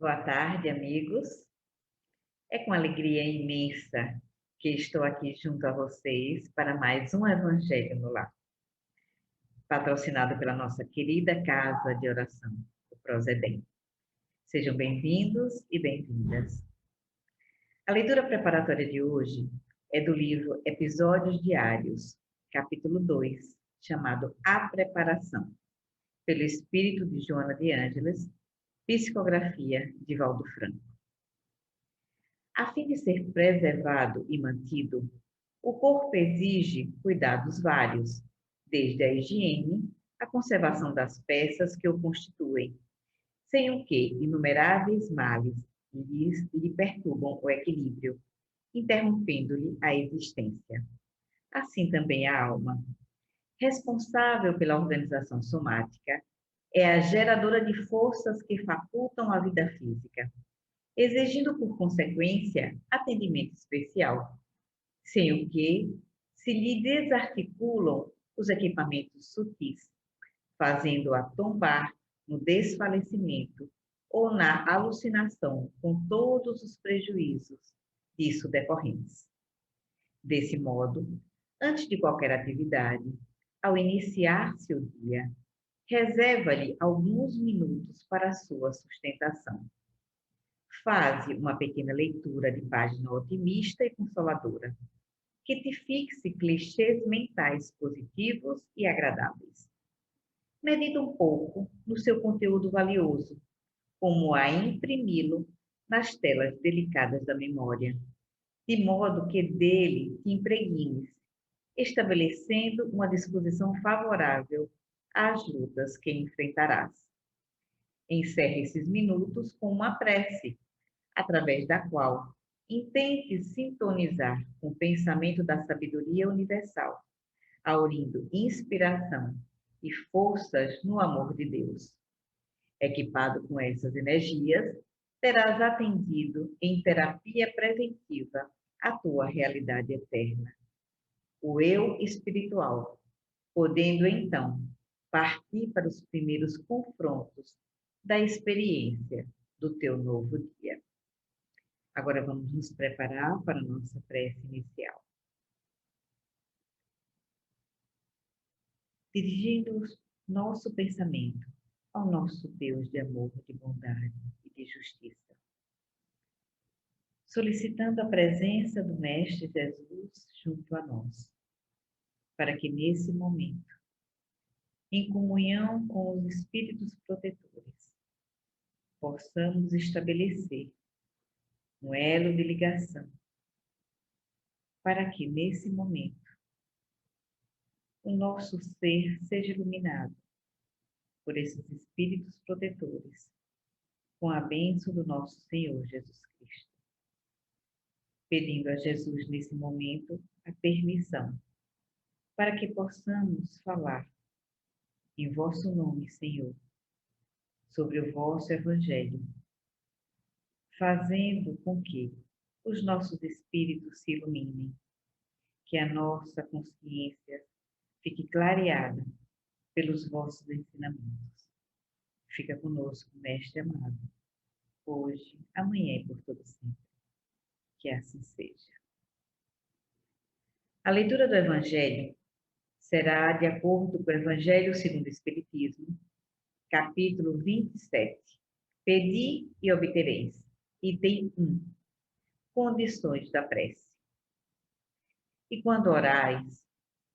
Boa tarde, amigos. É com alegria imensa que estou aqui junto a vocês para mais um Evangelho no Lar, patrocinado pela nossa querida Casa de Oração, o Prozedem. Sejam bem-vindos e bem-vindas. A leitura preparatória de hoje é do livro Episódios Diários, capítulo 2, chamado A Preparação, pelo espírito de Joana de Ângeles, psicografia de Valdo Franco. A fim de ser preservado e mantido, o corpo exige cuidados vários, desde a higiene à conservação das peças que o constituem, sem o que inumeráveis males lhe perturbam o equilíbrio, interrompendo-lhe a existência. Assim também a alma, responsável pela organização somática, é a geradora de forças que facultam a vida física, exigindo, por consequência, atendimento especial, sem o que se lhe desarticulam os equipamentos sutis, fazendo-a tombar no desfalecimento ou na alucinação com todos os prejuízos disso decorrentes. Desse modo, antes de qualquer atividade, ao iniciar-se o dia, reserva-lhe alguns minutos para a sua sustentação. Faze uma pequena leitura de página otimista e consoladora, que te fixe clichês mentais positivos e agradáveis. Medita um pouco no seu conteúdo valioso, como a imprimi-lo nas telas delicadas da memória, de modo que dele te impregnes, estabelecendo uma disposição favorável às lutas que enfrentarás. Encerre esses minutos com uma prece, através da qual intente sintonizar com o pensamento da sabedoria universal, aurindo inspiração e forças no amor de Deus. Equipado com essas energias, terás atendido em terapia preventiva a tua realidade eterna, o eu espiritual, podendo então partir para os primeiros confrontos da experiência do teu novo dia. Agora vamos nos preparar para a nossa prece inicial. Dirigindo o nosso pensamento ao nosso Deus de amor, de bondade e de justiça. Solicitando a presença do Mestre Jesus junto a nós, para que nesse momento, em comunhão com os Espíritos protetores, possamos estabelecer um elo de ligação, para que nesse momento o nosso ser seja iluminado por esses Espíritos protetores, com a bênção do nosso Senhor Jesus Cristo. Pedindo a Jesus nesse momento a permissão, para que possamos falar em vosso nome, Senhor, sobre o vosso Evangelho, fazendo com que os nossos espíritos se iluminem, que a nossa consciência fique clareada pelos vossos ensinamentos. Fica conosco, Mestre amado, hoje, amanhã e por todo sempre. Que assim seja. A leitura do Evangelho será de acordo com o Evangelho segundo o Espiritismo, capítulo 27. Pedi e obtereis. Item 1. Condições da prece. E quando orais,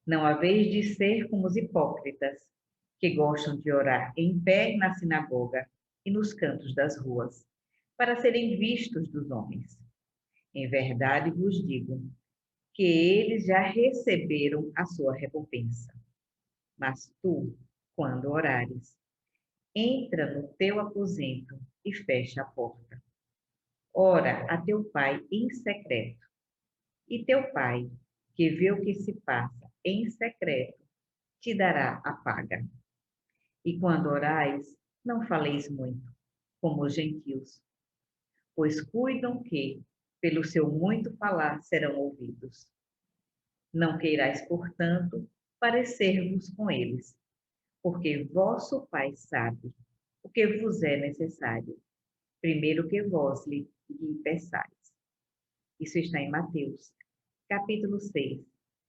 não haveis de ser como os hipócritas, que gostam de orar em pé na sinagoga e nos cantos das ruas, para serem vistos dos homens. Em verdade vos digo que eles já receberam a sua recompensa. Mas tu, quando orares, entra no teu aposento e fecha a porta. Ora a teu pai em secreto, e teu pai, que vê o que se passa em secreto, te dará a paga. E quando orais, não faleis muito, como os gentios, pois cuidam que, pelo seu muito falar, serão ouvidos. Não queirais, portanto, parecer-vos com eles, porque vosso Pai sabe o que vos é necessário, primeiro que vós lhe peçais. Isso está em Mateus, capítulo 6,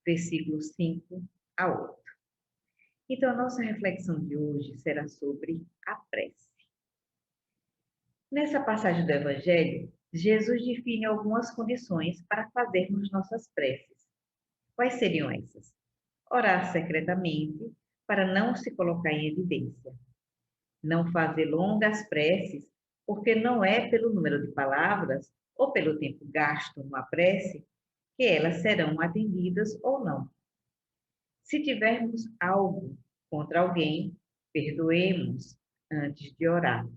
versículos 5 a 8. Então, a nossa reflexão de hoje será sobre a prece. Nessa passagem do Evangelho, Jesus define algumas condições para fazermos nossas preces. Quais seriam essas? Orar secretamente, para não se colocar em evidência. Não fazer longas preces, porque não é pelo número de palavras ou pelo tempo gasto numa prece que elas serão atendidas ou não. Se tivermos algo contra alguém, perdoemos antes de orar.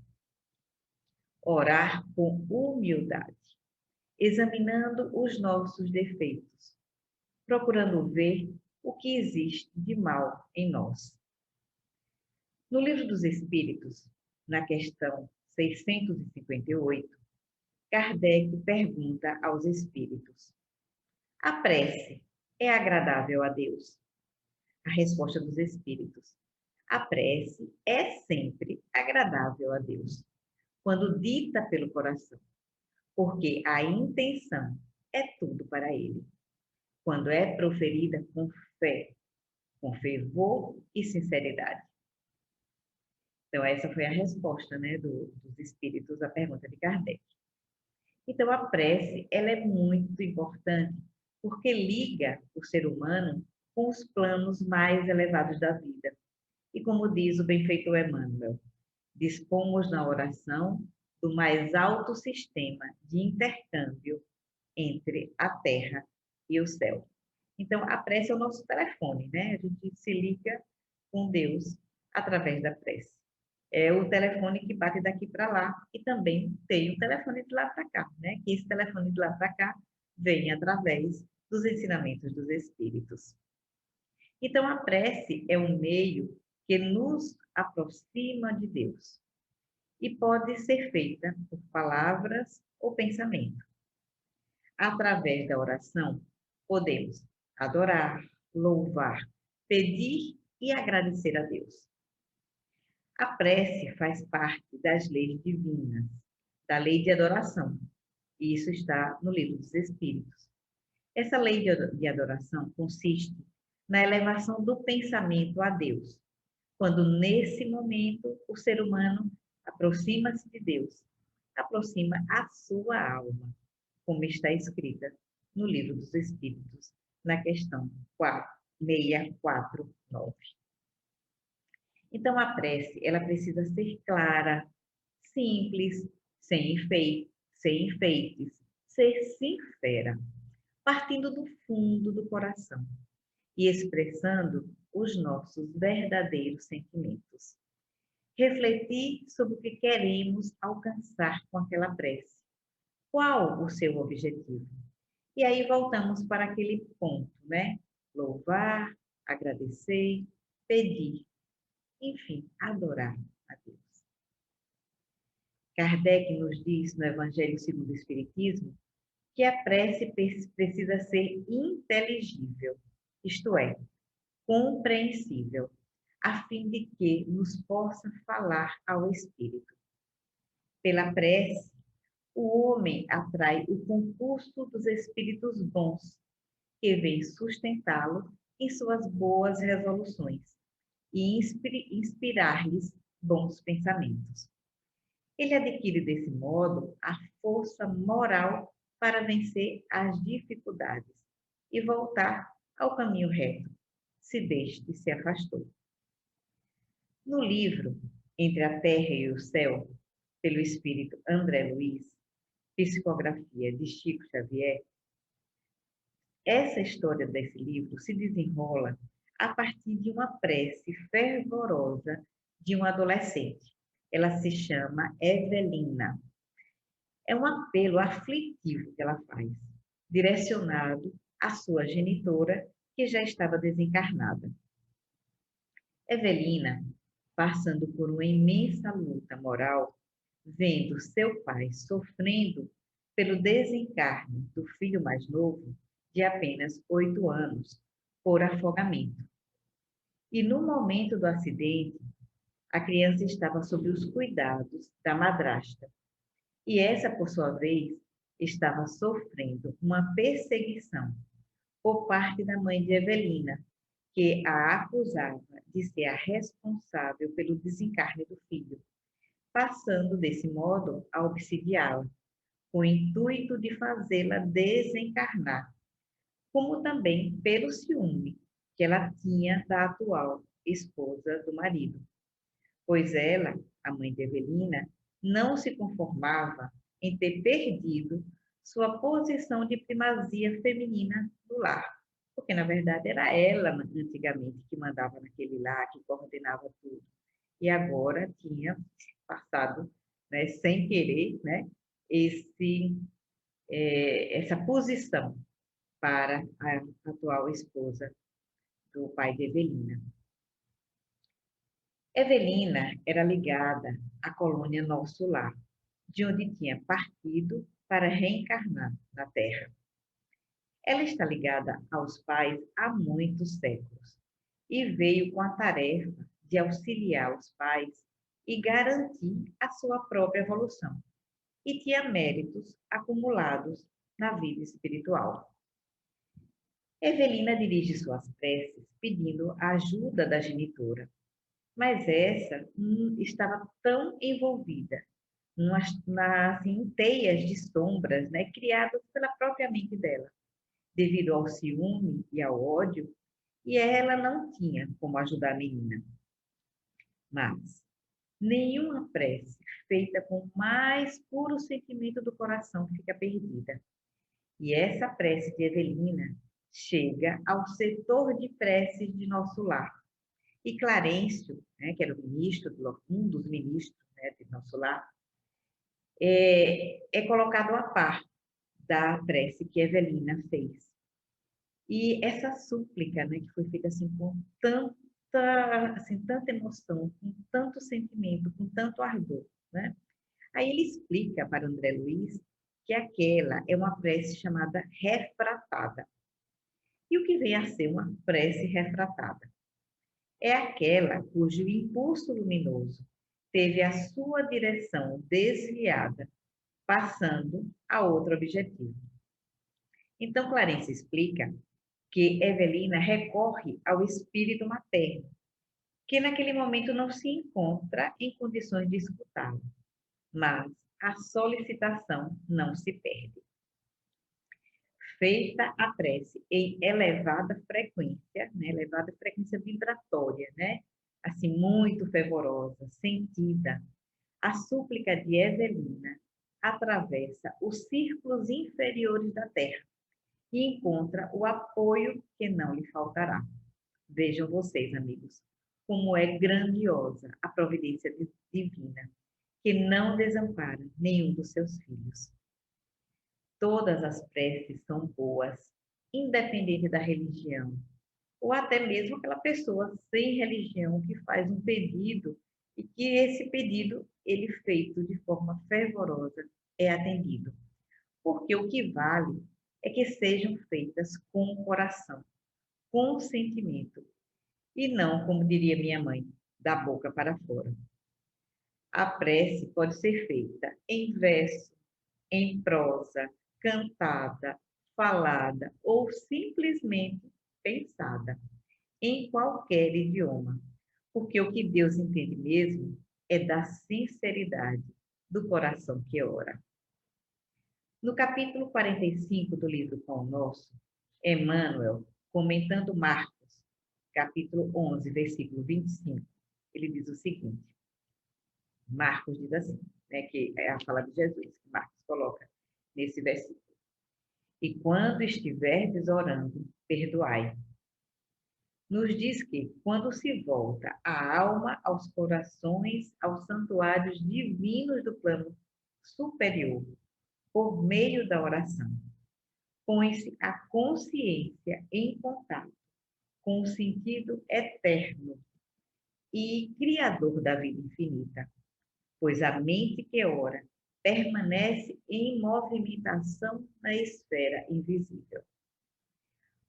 Orar com humildade, examinando os nossos defeitos, procurando ver o que existe de mal em nós. No Livro dos Espíritos, na questão 658, Kardec pergunta aos espíritos: a prece é agradável a Deus? A resposta dos espíritos: a prece é sempre agradável a Deus, quando dita pelo coração, porque a intenção é tudo para Ele. Quando é proferida com fé, com fervor e sinceridade. Então, essa foi a resposta, né, dos espíritos à pergunta de Kardec. Então, a prece, ela é muito importante, porque liga o ser humano com os planos mais elevados da vida. E como diz o benfeitor Emmanuel, dispomos na oração do mais alto sistema de intercâmbio entre a terra e o céu. Então, a prece é o nosso telefone, né? A gente se liga com Deus através da prece. É o telefone que bate daqui para lá e também tem o telefone de lá para cá, né? Que esse telefone de lá para cá vem através dos ensinamentos dos Espíritos. Então, a prece é um meio que nos aproxima de Deus e pode ser feita por palavras ou pensamento. Através da oração, podemos adorar, louvar, pedir e agradecer a Deus. A prece faz parte das leis divinas, da lei de adoração. E isso está no Livro dos Espíritos. Essa lei de adoração consiste na elevação do pensamento a Deus, quando nesse momento o ser humano aproxima-se de Deus, aproxima a sua alma, como está escrita no Livro dos Espíritos, na questão 649. Então, a prece, ela precisa ser clara, simples, sem enfeites, ser sincera, partindo do fundo do coração e expressando os nossos verdadeiros sentimentos. Refletir sobre o que queremos alcançar com aquela prece. Qual o seu objetivo? E aí voltamos para aquele ponto, né? Louvar, agradecer, pedir, enfim, adorar a Deus. Kardec nos diz no Evangelho segundo o Espiritismo que a prece precisa ser inteligível, isto é, compreensível, a fim de que nos possa falar ao Espírito. Pela prece, o homem atrai o concurso dos espíritos bons, que vem sustentá-lo em suas boas resoluções e inspirar-lhes bons pensamentos. Ele adquire, desse modo, a força moral para vencer as dificuldades e voltar ao caminho reto, se deste se afastou. No livro Entre a Terra e o Céu, pelo espírito André Luiz, psicografia de Chico Xavier, essa história desse livro se desenrola a partir de uma prece fervorosa de um adolescente. Ela se chama Evelina. É um apelo aflitivo que ela faz, direcionado à sua genitora, que já estava desencarnada. Evelina, passando por uma imensa luta moral, vendo seu pai sofrendo pelo desencarne do filho mais novo, de apenas 8 anos, por afogamento. E no momento do acidente, a criança estava sob os cuidados da madrasta, E essa, por sua vez, estava sofrendo uma perseguição por parte da mãe de Evelina, que a acusava de ser a responsável pelo desencarne do filho, passando desse modo a obsidiá-la, com o intuito de fazê-la desencarnar, como também pelo ciúme que ela tinha da atual esposa do marido, pois ela, a mãe de Evelina, não se conformava em ter perdido sua posição de primazia feminina no lar, porque na verdade era ela antigamente que mandava naquele lar, que coordenava tudo, e agora tinha passado, né, sem querer, né, essa posição para a atual esposa do pai de Evelina. Evelina era ligada à colônia Nosso Lar, de onde tinha partido para reencarnar na Terra. Ela está ligada aos pais há muitos séculos e veio com a tarefa de auxiliar os pais e garantir a sua própria evolução, e tinha méritos acumulados na vida espiritual. Evelina dirige suas preces pedindo a ajuda da genitora, mas essa estava tão envolvida em teias de sombras, né, criadas pela própria mente dela, devido ao ciúme e ao ódio, e ela não tinha como ajudar a menina. Mas nenhuma prece feita com o mais puro sentimento do coração fica perdida. E essa prece de Evelina chega ao setor de preces de Nosso Lar. E Clarencio, né, que era o ministro, um dos ministros, né, de Nosso Lar, é colocado a par da prece que Evelina fez. E essa súplica, né, que foi feita assim com tanta emoção, com tanto sentimento, com tanto ardor, né? Aí ele explica para André Luiz que aquela é uma prece chamada refratada. E o que vem a ser uma prece refratada? É aquela cujo impulso luminoso teve a sua direção desviada, passando a outro objetivo. Então, Clarence explica que Evelina recorre ao espírito materno, que naquele momento não se encontra em condições de escutá-la, mas a solicitação não se perde. Feita a prece em elevada frequência, né? Elevada frequência vibratória, né? Assim, muito fervorosa, sentida, a súplica de Evelina atravessa os círculos inferiores da Terra e encontra o apoio que não lhe faltará. Vejam vocês, amigos, como é grandiosa a providência divina, que não desampara nenhum dos seus filhos. Todas as preces são boas, independente da religião, ou até mesmo aquela pessoa sem religião que faz um pedido e que esse pedido, ele feito de forma fervorosa, é atendido. Porque o que vale é que sejam feitas com o coração, com o sentimento, e não, como diria minha mãe, da boca para fora. A prece pode ser feita em verso, em prosa, cantada, falada ou simplesmente pensada, em qualquer idioma, porque o que Deus entende mesmo é da sinceridade do coração que ora. No capítulo 45 do livro Pão Nosso, Emmanuel, comentando Marcos, capítulo 11, versículo 25, ele diz o seguinte, Marcos diz assim, né, que é a fala de Jesus, que Marcos coloca nesse versículo. E quando estiverdes orando, perdoai. Nos diz que, quando se volta a alma aos corações, aos santuários divinos do plano superior, por meio da oração, põe-se a consciência em contato com o sentido eterno e criador da vida infinita, pois a mente que ora permanece em movimentação na esfera invisível.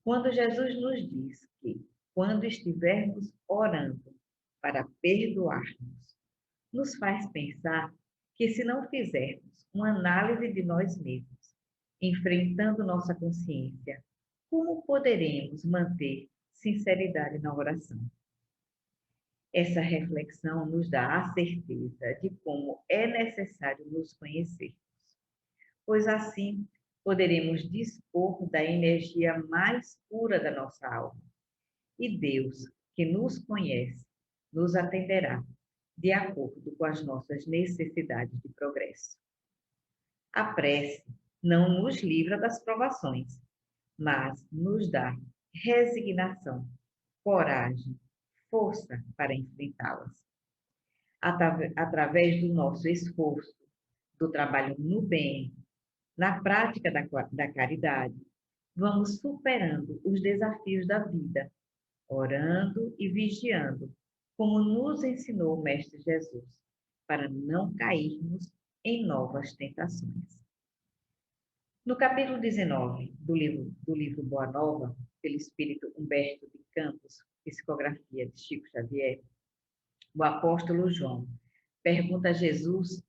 Quando Jesus nos diz que, quando estivermos orando para perdoarmos, nos faz pensar que se não fizermos uma análise de nós mesmos, enfrentando nossa consciência, como poderemos manter sinceridade na oração? Essa reflexão nos dá a certeza de como é necessário nos conhecermos, pois assim poderemos dispor da energia mais pura da nossa alma. E Deus, que nos conhece, nos atenderá de acordo com as nossas necessidades de progresso. A prece não nos livra das provações, mas nos dá resignação, coragem, força para enfrentá-las. Através do nosso esforço, do trabalho no bem, na prática da caridade, vamos superando os desafios da vida, orando e vigiando, como nos ensinou o Mestre Jesus, para não cairmos em novas tentações. No capítulo 19 do livro Boa Nova, pelo espírito Humberto de Campos, psicografia de Chico Xavier, o apóstolo João pergunta a Jesus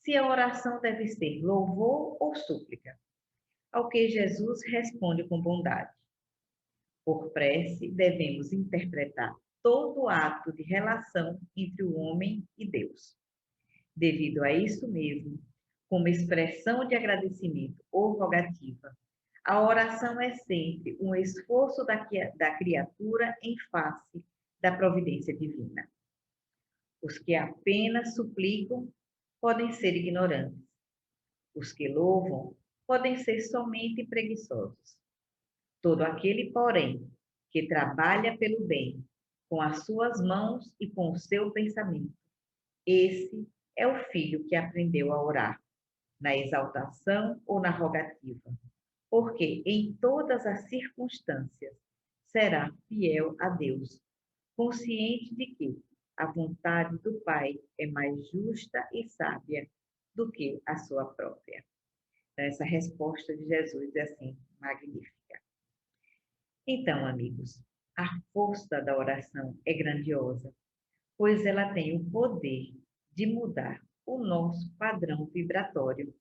se a oração deve ser louvor ou súplica, ao que Jesus responde com bondade. Por prece, devemos interpretar todo ato de relação entre o homem e Deus. Devido a isso mesmo, como expressão de agradecimento ou rogativa, a oração é sempre um esforço da criatura em face da providência divina. Os que apenas suplicam podem ser ignorantes. Os que louvam podem ser somente preguiçosos. Todo aquele, porém, que trabalha pelo bem, com as suas mãos e com o seu pensamento, esse é o filho que aprendeu a orar, na exaltação ou na rogativa, porque em todas as circunstâncias será fiel a Deus, consciente de que a vontade do Pai é mais justa e sábia do que a sua própria. Então, essa resposta de Jesus é assim, magnífica. Então, amigos, a força da oração é grandiosa, pois ela tem o poder de mudar o nosso padrão vibratório,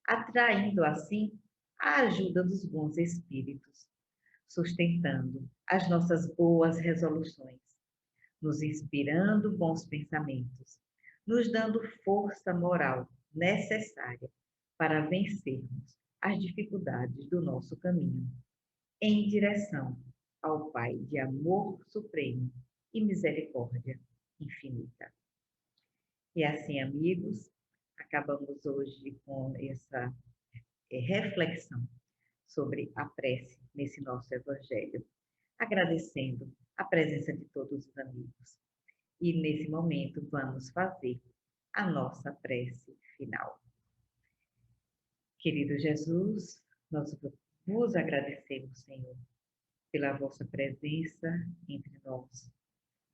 atraindo assim a ajuda dos bons espíritos, sustentando as nossas boas resoluções, nos inspirando bons pensamentos, nos dando força moral necessária para vencermos as dificuldades do nosso caminho, em direção ao Pai de amor supremo e misericórdia infinita. E assim, amigos, acabamos hoje com essa reflexão sobre a prece nesse nosso Evangelho, agradecendo a presença de todos os amigos. E nesse momento vamos fazer a nossa prece final. Querido Jesus, nós vos agradecemos, Senhor, pela vossa presença entre nós,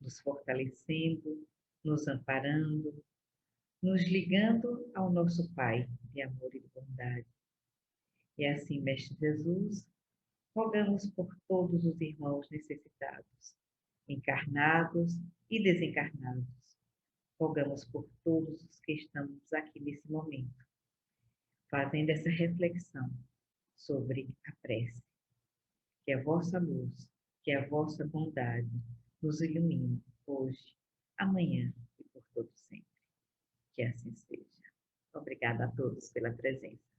nos fortalecendo, nos amparando, nos ligando ao nosso Pai de amor e de bondade. E assim, Mestre Jesus, rogamos por todos os irmãos necessitados, encarnados e desencarnados. Rogamos por todos os que estamos aqui nesse momento, fazendo essa reflexão sobre a prece. Que a vossa luz, que a vossa bondade nos ilumine hoje, amanhã e por todo sempre. Que assim seja. Obrigada a todos pela presença.